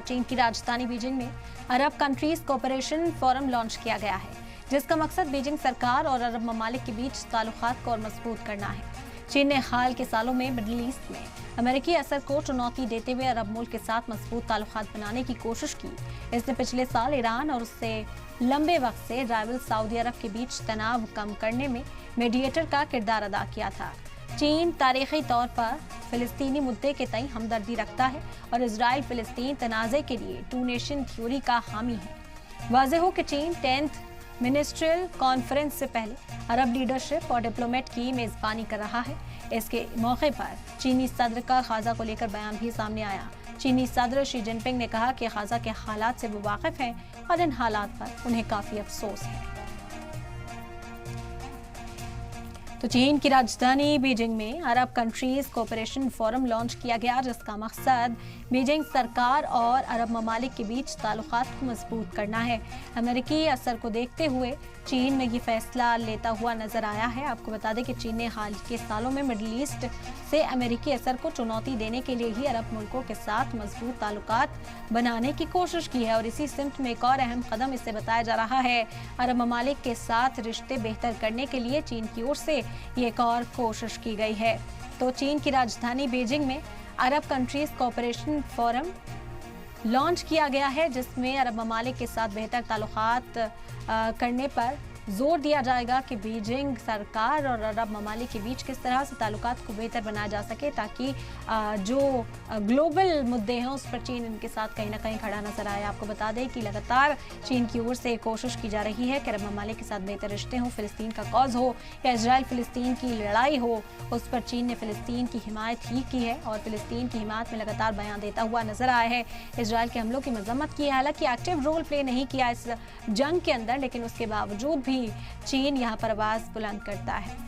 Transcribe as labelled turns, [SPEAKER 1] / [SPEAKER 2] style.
[SPEAKER 1] चीन की राजधानी बीजिंग में अरब कंट्रीज कोऑपरेशन फोरम लॉन्च किया गया है, जिसका मकसद बीजिंग सरकार और अरब ममालिक के बीच ताल्लुकात को और मजबूत करना है। चीन ने हाल के सालों में मिडिल ईस्ट में अमेरिकी असर को चुनौती देते हुए अरब मुल्क के साथ मजबूत ताल्लुकात बनाने की कोशिश की। इसने पिछले साल ईरान और उससे लंबे वक्त से राइवल सऊदी अरब के बीच तनाव कम करने में मीडिएटर का किरदार अदा किया था। चीन तारीखी तौर पर फिलिस्तीनी मुद्दे के तई हमदर्दी रखता है और इजराइल फिलिस्तीन तनाज़े के लिए टू नेशन थ्योरी का हामी है। वाज़ेह हो कि चीन 10th मिनिस्ट्रियल कॉन्फ्रेंस से पहले अरब लीडरशिप और डिप्लोमेट की मेजबानी कर रहा है। इसके मौके पर चीनी सदर का गाजा को लेकर बयान भी सामने आया। चीनी सदर शी जिनपिंग ने कहा कि गाजा के हालात से वो वाकिफ हैं और इन हालात पर उन्हें काफी अफसोस है। तो चीन की राजधानी बीजिंग में अरब कंट्रीज कोऑपरेशन फोरम लॉन्च किया गया, जिसका मकसद बीजिंग सरकार और अरब ममालिक के बीच ताल्लुकात को मजबूत करना है। अमेरिकी असर को देखते हुए चीन में ये फैसला लेता हुआ नजर आया है। आपको बता दें कि चीन ने हाल के सालों में मिडिल ईस्ट से अमेरिकी असर को चुनौती देने के लिए ही अरब मुल्कों के साथ मजबूत ताल्लुकात बनाने की कोशिश की है और इसी सिमत में एक और अहम कदम इसे बताया जा रहा है। अरब ममालिक के साथ रिश्ते बेहतर करने के लिए चीन की ओर से ये एक और कोशिश की गई है। तो चीन की राजधानी बीजिंग में अरब कंट्रीज कोऑपरेशन फोरम लॉन्च किया गया है, जिसमें अरब ममालिक के साथ बेहतर ताल्लुकात करने पर जोर दिया जाएगा कि बीजिंग सरकार और अरब ममालिक के बीच किस तरह से ताल्लुकात को बेहतर बनाया जा सके, ताकि जो ग्लोबल मुद्दे हैं उस पर चीन इनके साथ कहीं ना कहीं खड़ा नजर आए। आपको बता दें कि लगातार चीन की ओर से कोशिश की जा रही है कि अरब ममालिक के साथ बेहतर रिश्ते हों, फिलिस्तीन का कॉज हो या इजराइल फिलिस्तीन की लड़ाई हो, उस पर चीन ने फिलिस्तीन की हिमायत ही की है और फिलिस्तीन की हिमायत में लगातार बयान देता हुआ नजर आया है। इजराइल के हमलों की मजम्मत की है, हालांकि एक्टिव रोल प्ले नहीं किया इस जंग के अंदर, लेकिन उसके बावजूद भी चीन यहाँ पर आवाज बुलंद करता है।